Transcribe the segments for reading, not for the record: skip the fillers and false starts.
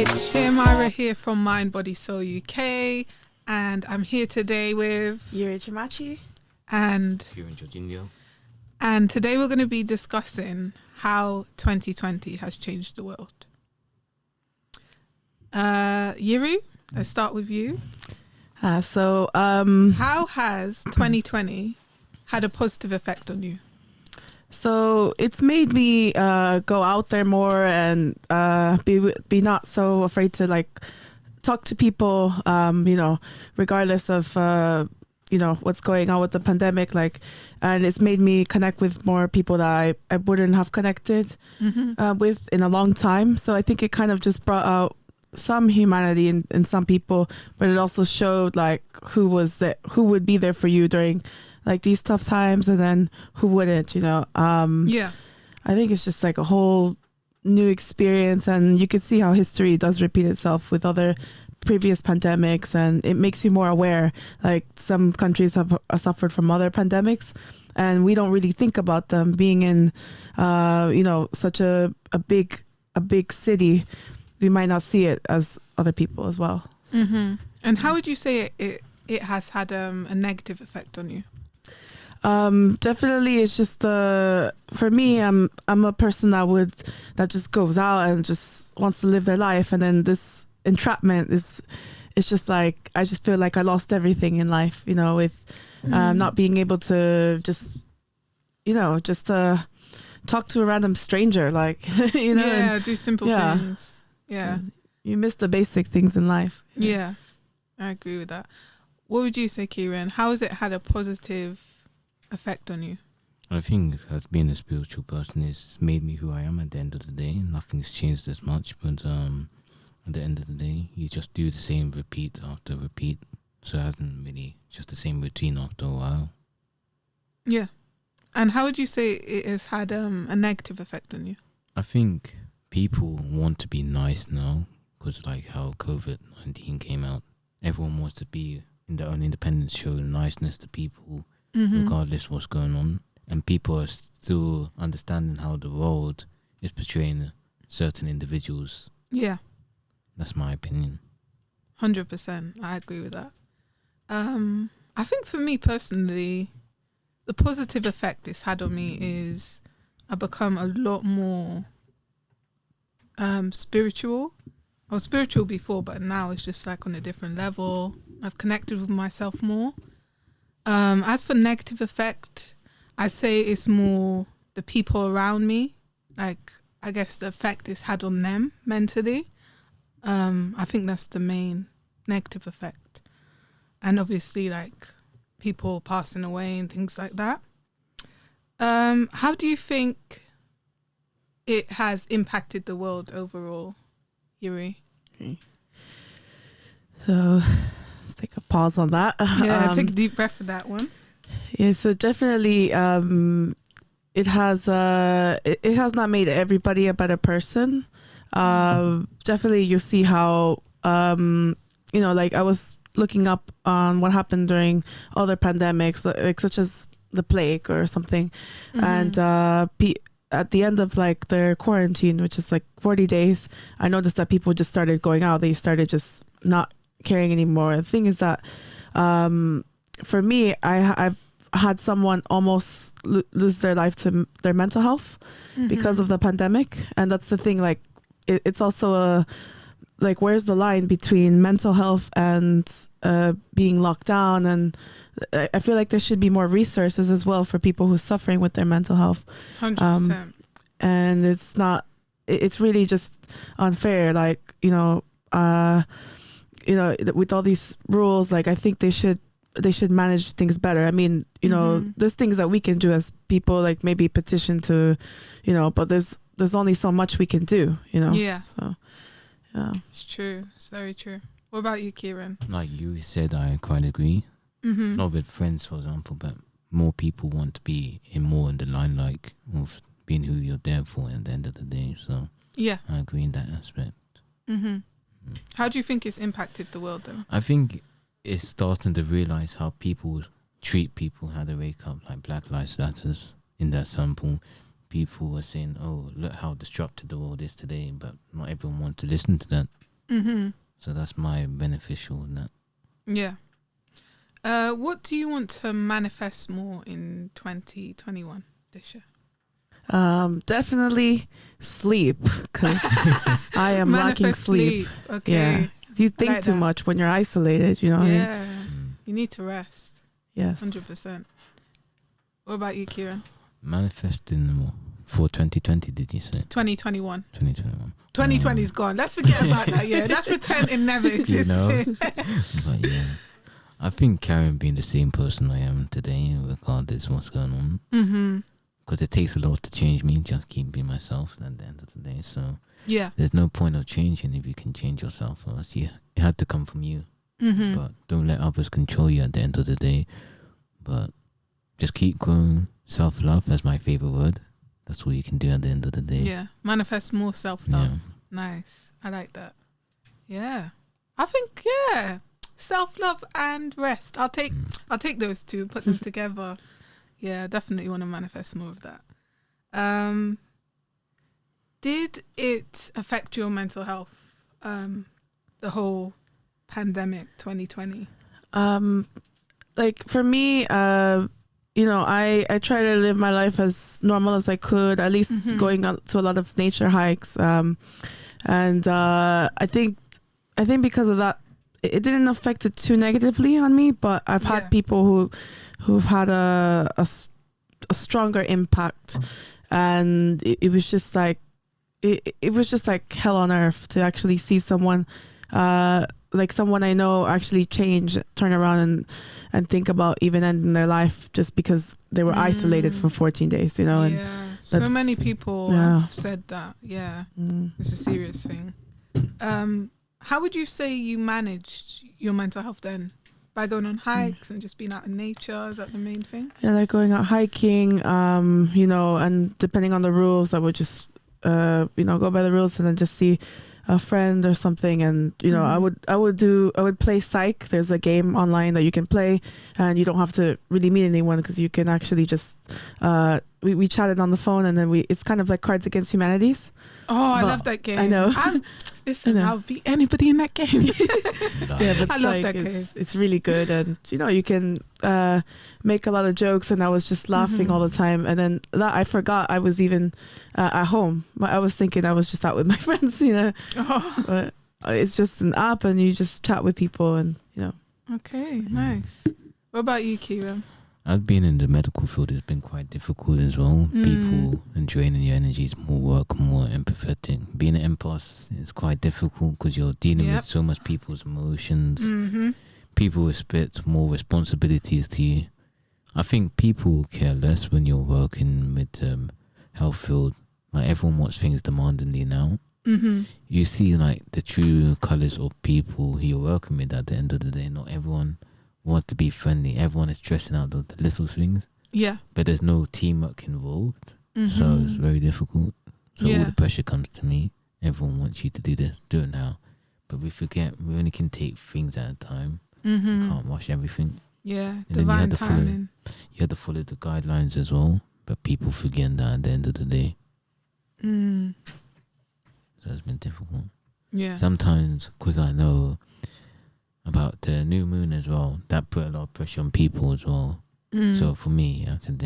It's Shamira here from Mind Body Soul UK, and I'm here today with Yuri Chimachi and Jorginho. And today we're going to be discussing how 2020 has changed the world. Yuri, let's start with you. How has 2020 had a positive effect on you? So it's made me go out there more and be not so afraid to like talk to people, regardless of what's going on with the pandemic. And it's made me connect with more people that I wouldn't have connected with in a long time. So I think it kind of just brought out some humanity in some people, but it also showed like who would be there for you during like these tough times, and then who wouldn't, I think it's just like a whole new experience, and you can see how history does repeat itself with other previous pandemics, and it makes you more aware. Like some countries have suffered from other pandemics, and we don't really think about them being in such a big city. We might not see it as other people as well. Mm-hmm. And how would you say it has had a negative effect on you? Definitely, it's just for me, I'm a person that just goes out and just wants to live their life, and then this entrapment it's just like I just feel like I lost everything in life, with not being able to just talk to a random stranger, like do simple things. Yeah, you miss the basic things in life. Yeah, I agree with that. What would you say, Kieran? How has it had a positive effect on you? I think as being a spiritual person, it's made me who I am at the end of the day. Nothing's changed as much, but at the end of the day, you just do the same repeat after repeat. So it hasn't really just the same routine after a while. Yeah. And how would you say it has had a negative effect on you? I think people want to be nice now because like how COVID-19 came out. Everyone wants to be in their own independence, show niceness to people. Regardless what's going on, and people are still understanding how the world is portraying certain individuals. Yeah, that's my opinion. 100%, I agree with that. I think for me personally, the positive effect it's had on me is I've become a lot more spiritual. I was spiritual before, but now it's just like on a different level. I've connected with myself more. As for negative effect, I say it's more the people around me. Like, I guess the effect it's had on them mentally. I think that's the main negative effect. And obviously, like, people passing away and things like that. How do you think it has impacted the world overall, Yuri? Okay. So let's take a pause on that. Yeah, take a deep breath for that one. Yeah, so definitely it has not made everybody a better person. Definitely you see how like I was looking up on what happened during other pandemics, like such as the plague or something, and at the end of like their quarantine, which is like 40 days, I noticed that people just started going out. They started just not caring anymore. The thing is that for me, I've had someone almost lose their life to their mental health because of the pandemic, and that's the thing. Like, it's also like, where's the line between mental health and being locked down? And I feel like there should be more resources as well for people who's suffering with their mental health. 100%. And it's not. It's really just unfair. Like, with all these rules, like I think they should manage things better. I mean, there's things that we can do as people, like maybe petition to, but there's only so much we can do, Yeah. So, yeah. It's true. It's very true. What about you, Kieran? Like you said, I quite agree. Not with friends, for example, but more people want to be more in the limelight of being who you're there for at the end of the day. So yeah, I agree in that aspect. How do you think it's impacted the world then? I think it's starting to realise how people treat people, how they wake up, like Black Lives Matter in that sample. People were saying, oh, look how disrupted the world is today, but not everyone wants to listen to that. Mm-hmm. So that's my beneficial in that. Yeah. What do you want to manifest more in 2021 this year? Definitely sleep, because I am lacking Manifest sleep. Okay. Yeah. You think like too that. much when you're isolated, you know what I mean? Yeah. Mm. You need to rest. Yes. 100%. What about you, Kieran? Manifesting more for 2020, did you say? 2021. 2021. 2020 is gone. Let's forget about that. Yeah, let's pretend it never existed. But yeah, I think carrying being the same person I am today, regardless of what's going on. Mm-hmm. Because it takes a lot to change me, just keep being myself at the end of the day. So Yeah. there's no point of changing if you can change yourself. Or else it had to come from you. Mm-hmm. But don't let others control you at the end of the day. But just keep growing. Self-love, that's my favorite word. That's all you can do at the end of the day. Yeah. Manifest more self-love. Yeah. Nice. I like that. Yeah. I think, yeah. Self-love and rest. I'll take those two, put them together. Yeah, definitely want to manifest more of that. Did it affect your mental health? The whole pandemic 2020? Like for me, you know, I try to live my life as normal as I could, at least going out to a lot of nature hikes. And I think because of that, it didn't affect it too negatively on me, but I've had people who've had a stronger impact, and it was just like it was just like hell on earth to actually see someone like someone I know actually change, turn around and think about even ending their life just because they were isolated for 14 days, you know. And so many people have said that. Yeah, it's a serious thing. How would you say you managed your mental health then? By going on hikes and just being out in nature? Is that the main thing? Yeah, like going out hiking, you know, and depending on the rules, I would just, you know, go by the rules and then just see a friend or something. And, you know, I would play Psych. There's a game online that you can play and you don't have to really meet anyone because you can actually just, we chatted on the phone and then it's kind of like Cards Against Humanities. Oh, I love that game. I know. Listen, I'll beat anybody in that game. Yeah, but I love that game. It's really good, and you know you can make a lot of jokes, and I was just laughing all the time. And then that I forgot I was even at home. I was thinking I was just out with my friends, you know. But it's just an app, and you just chat with people, and you know. Okay, nice. What about you, Kieran? I've been in the medical field. It's been quite difficult as well. People and draining your energies, more work, more empathetic. Being an empath is quite difficult because you're dealing with so much people's emotions. People expect more responsibilities to you. I think people care less when you're working with health field. Like everyone wants things demandingly now. You see like the true colours of people who you're working with at the end of the day. Not everyone want to be friendly. Everyone is stressing out the little things. Yeah. But there's no teamwork involved. So it's very difficult. So all the pressure comes to me. Everyone wants you to do this, do it now. But we forget we only can take things at a time. You can't rush everything. Yeah, and divine timing. You have to follow the guidelines as well. But people forget that at the end of the day. So it's been difficult. Yeah. Sometimes, because I know about the new moon as well, that put a lot of pressure on people as well. So for me, and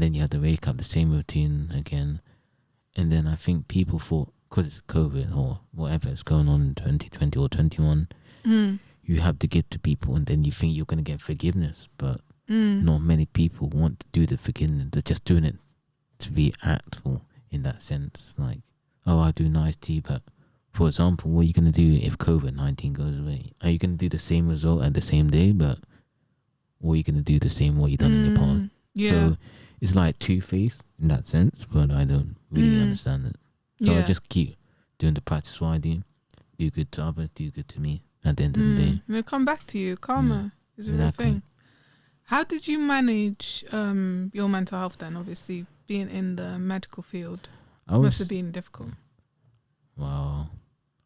then you have to wake up the same routine again. And then I think people thought, because it's COVID or whatever is going on in 2020 or 21, you have to give to people and then you think you're going to get forgiveness. But not many people want to do the forgiveness. They're just doing it to be actful in that sense. Like, oh, I'll do nice to you, but for example, what are you going to do if COVID-19 goes away? Are you going to do the same result at the same day, but or are you going to do the same what you've done in your past? Yeah. So it's like two-faced in that sense, but I don't really understand it. So I just keep doing the practice what I do. Do good to others, do good to me at the end of the day. They'll come back to you. Karma is a real thing. How did you manage your mental health then, obviously, being in the medical field? Must have been difficult. Wow.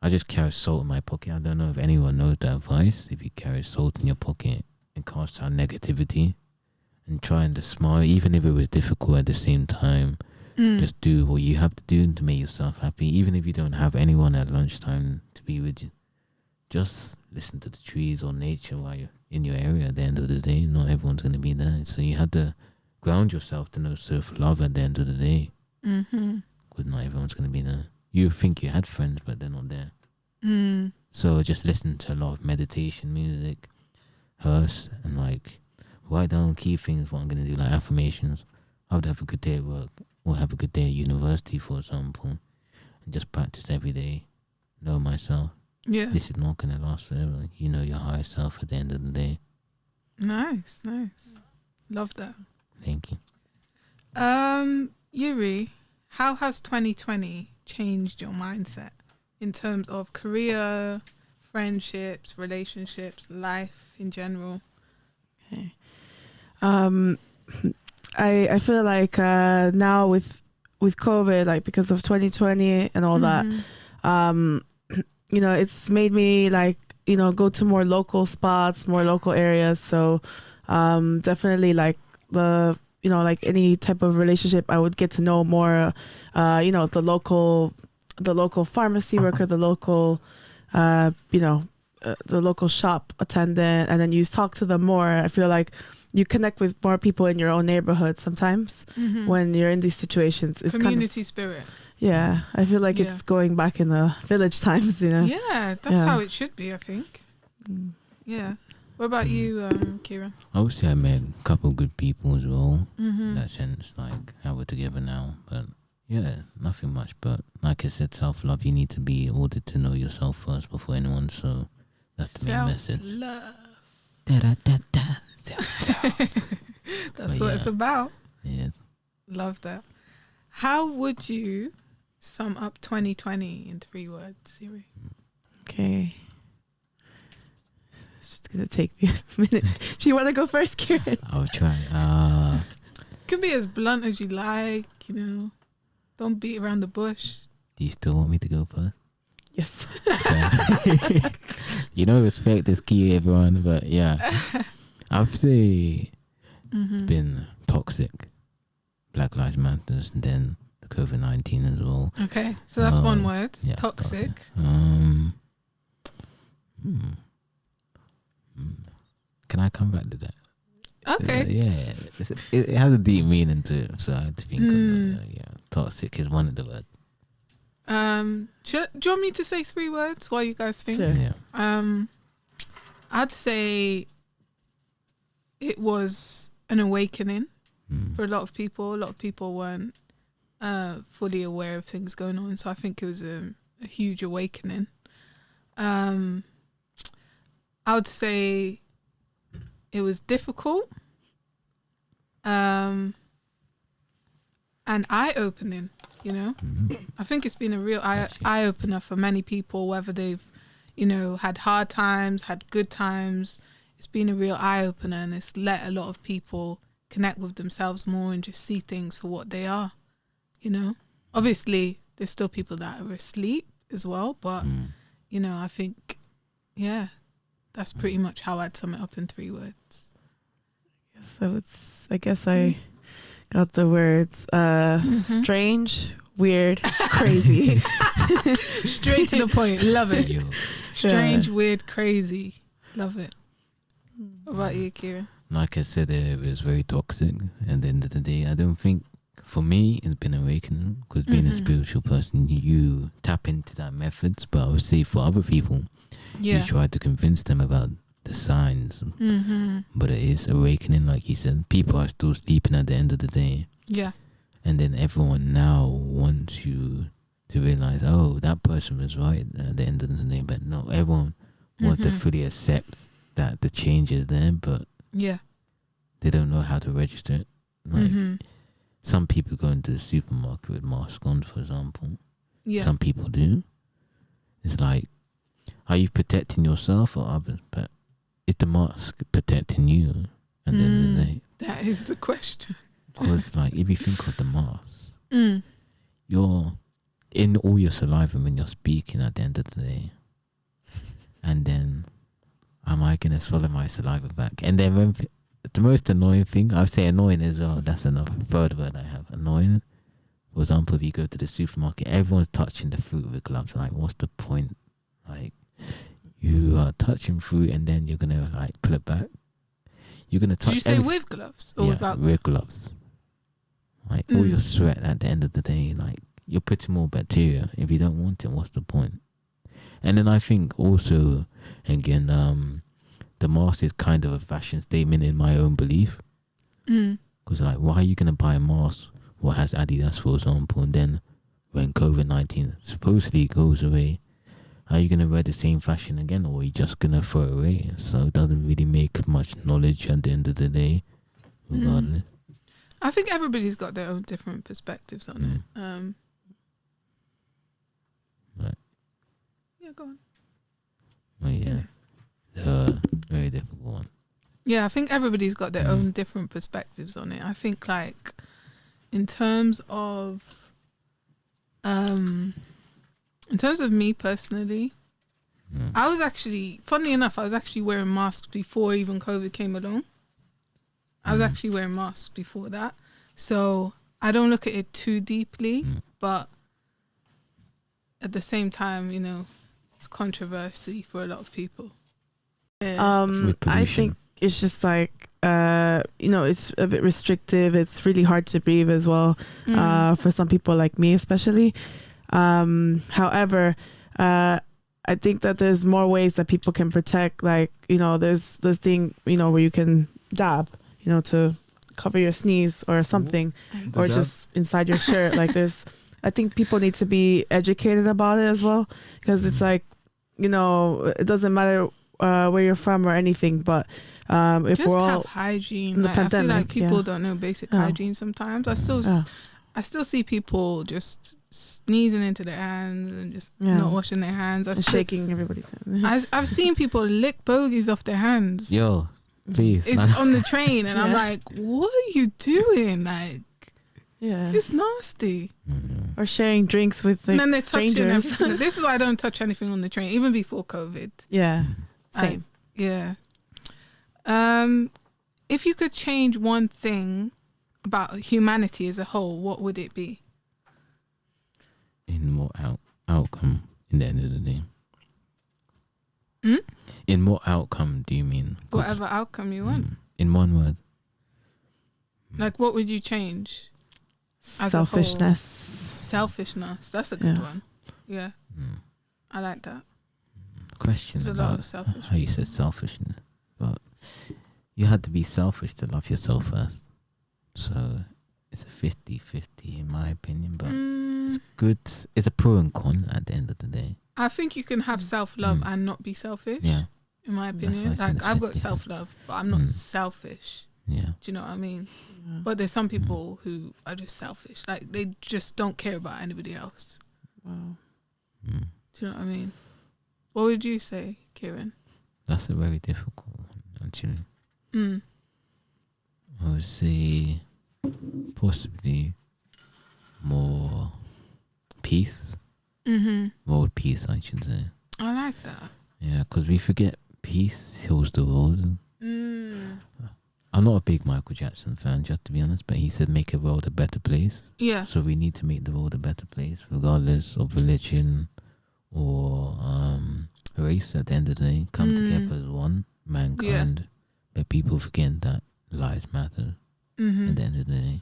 I just carry salt in my pocket. I don't know if anyone knows that advice. If you carry salt in your pocket and cast out negativity and trying to smile, even if it was difficult at the same time, just do what you have to do to make yourself happy. Even if you don't have anyone at lunchtime to be with you, just listen to the trees or nature while you're in your area. At the end of the day, not everyone's going to be there, so you have to ground yourself to know self-love at the end of the day, because not everyone's going to be there. You think you had friends, but they're not there. So just listen to a lot of meditation music, hearse, and like write down key things what I'm going to do, like affirmations. I would have a good day at work or have a good day at university, for example, and just practice every day. Know myself. Yeah. This is not going to last forever. You know your higher self at the end of the day. Nice. Love that. Thank you. Yuri, how has 2020 changed your mindset in terms of career, friendships, relationships, life in general? Okay. I feel like now with COVID, like because of 2020 and all that, you know, it's made me like, you know, go to more local spots, more local areas. So definitely like you know, like any type of relationship, I would get to know more, you know, the local pharmacy worker, the local, you know, the local shop attendant, and then you talk to them more. I feel like you connect with more people in your own neighborhood sometimes when you're in these situations. It's community spirit. Yeah, I feel like it's going back in the village times, you know. Yeah, that's how it should be, I think. Yeah. What about you, Kieran? I would say I met a couple good people as well. In that sense, like how we're together now. But yeah, nothing much. But like I said, self-love, you need to be in order to know yourself first before anyone. So that's the main message. Self-love. Da-da-da-da. Self-love. That's what it's about. Yes. Love that. How would you sum up 2020 in 3 words, Siri? Okay. It's going to take me a minute. Do you want to go first, Kieran? I'll try. Could be as blunt as you like, you know. Don't beat around the bush. Do you still want me to go first? Yes. Okay. You know, respect is key, everyone. But yeah, I've say been toxic. Black Lives Matter, and then the COVID-19 as well. Okay, so that's one word. Yeah, toxic. Can I come back to that? Okay. Yeah, it has a deep meaning to it, so I had to think of it. Yeah, toxic is one of the words. Do you want me to say 3 words while you guys think? Sure. Yeah. I'd say it was an awakening for a lot of people. A lot of people weren't fully aware of things going on, so I think it was a huge awakening. I would say it was difficult and eye-opening, you know. I think it's been a real eye-opener for many people, whether they've, you know, had hard times, had good times. It's been a real eye-opener, and it's let a lot of people connect with themselves more and just see things for what they are, you know. Obviously, there's still people that are asleep as well, but, you know, I think, yeah, that's pretty much how I'd sum it up in 3 words. I guess I got the words strange, weird, crazy. Straight to the point. Love it. Yo. Strange, weird, crazy. Love it. What about you, Kira? Like I said, it was very toxic. At the end of the day, I don't think, for me, it's been awakening, because being a spiritual person, you tap into that methods. But I would say for other people, you try to convince them about the signs. But it is awakening, like you said. People are still sleeping at the end of the day. Yeah. And then everyone now wants you to realize, oh, that person was right at the end of the day. But no, everyone wants to fully accept that the change is there, but they don't know how to register it. Like, some people go into the supermarket with masks on, for example. Yeah. Some people do. It's like, are you protecting yourself or others? But is the mask protecting you at the end of the day? That is the question. Because like, if you think of the mask, you're in all your saliva when you're speaking at the end of the day. And then, am I going to swallow my saliva back? And then when the most annoying thing, I would say annoying as well, that's another third word I have, annoying. For example, if you go to the supermarket, everyone's touching the fruit with gloves. Like, what's the point? Like, you are touching fruit and then you're gonna like pull it back. You're gonna touch. Did you say with gloves or without? With gloves. Like all your sweat at the end of the day, like you're putting more bacteria. If you don't want it, what's the point? And then I think also, again, the mask is kind of a fashion statement in my own belief. Because like, why are you gonna buy a mask what has Adidas, for example, and then when COVID-19 supposedly goes away, are you gonna wear the same fashion again, or are you just gonna throw it away? So it doesn't really make much knowledge at the end of the day, regardless. I think everybody's got their own different perspectives on it. Right. Yeah, go on. Oh yeah, very difficult one. Yeah, I think everybody's got their own different perspectives on it. I think like in terms of me personally, I was actually, funny enough, I was actually wearing masks before even COVID came along. I was actually wearing masks before that. So I don't look at it too deeply, but at the same time, you know, it's controversy for a lot of people. Yeah. I think it's just like, you know, it's a bit restrictive. It's really hard to breathe as well, for some people like me especially. However, I think that there's more ways that people can protect. Like, you know, there's the thing, you know, where you can dab, you know, to cover your sneeze or something, or just inside your shirt. Like I think people need to be educated about it as well, because it's like, you know, it doesn't matter where you're from or anything, but if just we're all have hygiene. in the like, pandemic, I feel like people don't know basic hygiene sometimes. I still see people just sneezing into their hands and just not washing their hands. Shaking everybody's hand. I've seen people lick bogies off their hands. Yo, please. It's on the train, and I'm like, what are you doing? Like, it's nasty. Or sharing drinks with like, and then they're strangers. touching everything. This is why I don't touch anything on the train, even before COVID. Yeah, same. If you could change one thing about humanity as a whole, what would it be? In what outcome in the end of the day? In what outcome do you mean? Whatever outcome you want. In one word. Like, what would you change? As Selfishness. Selfishness. That's a good one. Yeah. I like that. Question There's a lot of selfishness. How you said selfishness. But you had to be selfish to love yourself first. So it's a 50-50 in my opinion, but it's good. It's a pro and con at the end of the day. I think you can have self-love and not be selfish. Yeah. In my opinion. Like, I've got self-love, but I'm not selfish. Yeah. Do you know what I mean? Yeah. But there's some people who are just selfish. Like, they just don't care about anybody else. Wow. Do you know what I mean? What would you say, Kieran? That's a very difficult one, actually. I would say possibly more peace. World peace, I should say. I like that. Yeah, because we forget peace heals the world. I'm not a big Michael Jackson fan, just to be honest, but he said make the world a better place. Yeah. So we need to make the world a better place, regardless of religion or race. At the end of the day, come together as one, mankind. But people forget that lives matter at the end of the day.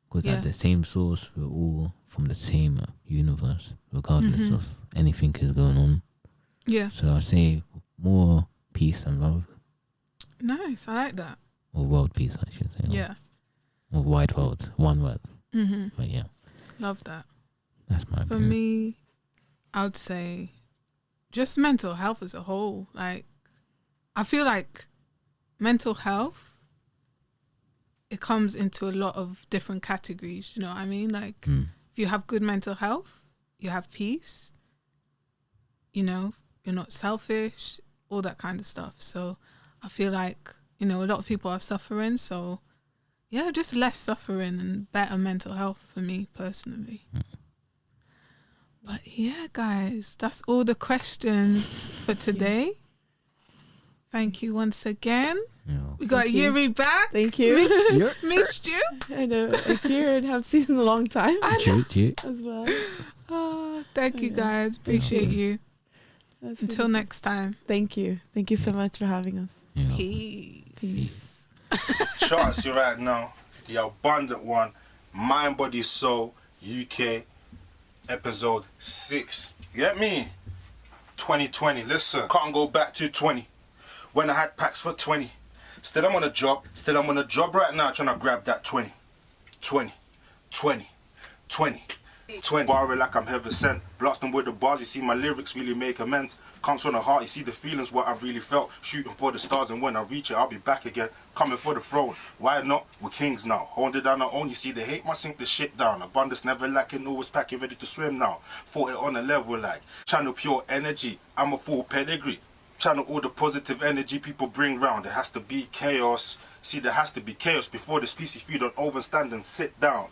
Because at the same source, we're all from the same universe, regardless of anything is going on. Yeah. So I say more peace and love. Nice, I like that. Or world peace, I should say. Yeah. Or wide world, one word. But yeah. Love that. That's my opinion. For me, I would say just mental health as a whole. Like, I feel like mental health, it comes into a lot of different categories, you know what I mean? Like, if you have good mental health, you have peace, you know, you're not selfish, all that kind of stuff. So I feel like, you know, a lot of people are suffering. So, yeah, just less suffering and better mental health for me personally. But yeah, guys, that's all the questions for today. Thank you once again. Yeah. We got Yuri back. Thank you. Missed you. I know. Kieran, have seen in a long time. Cheat as well. Oh, thank you guys. Appreciate you. That's Until really next time. good. Thank you. Thank you so much for having us. Yeah. Peace. Charts you right now, the abundant one, Mind, Body, Soul, UK, episode 6. You get me? 2020. Listen, can't go back to 20 when I had packs for 20. Still I'm on a job. Still I'm on a job right now trying to grab that 20. 20. 20. 20. 20. Barring like I'm heaven sent. Blasting with the bars, you see my lyrics really make amends. Comes from the heart, you see the feelings, what I really felt. Shooting for the stars, and when I reach it, I'll be back again. Coming for the throne. Why not? We're kings now. Holding down our own, you see the hate must sink the shit down. Abundance never lacking, always packing, ready to swim now. Fought it on a level like channel pure energy. I'm a full pedigree. Channel all the positive energy people bring round. There has to be chaos. See, there has to be chaos before the species feed on overstand and sit down.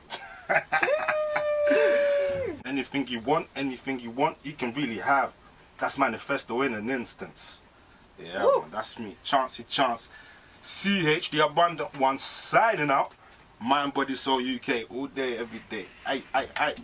Anything you want, you can really have. That's manifesto in an instance. Yeah, man, that's me. Chancey Chance. CH, the abundant one, signing out. Mind, Body, Soul, UK, all day, every day. Aye.